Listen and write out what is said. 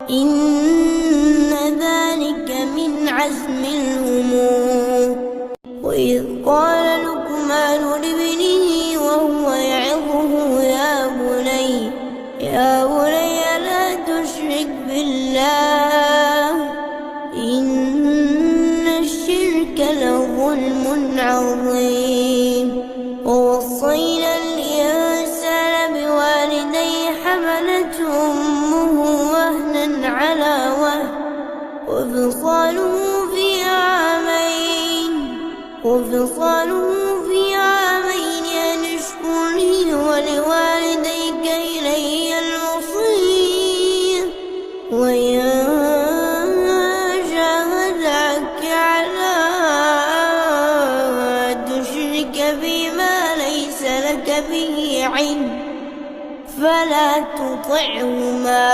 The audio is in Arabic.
إن ذلك من عزم الأمور. وإذ قال لقمان لابنه وهو يعظه يا بني لا تشرك بالله إن الشرك لظلم عظيم. ووصينا الإنسان بوالديه حملته أمه وهنا على وهن وفصاله في عامين أن اشكر لي ولوالديك إلي المصير. وإن جاهداك على أن تشرك بما ليس لك به علم فلا تطعهما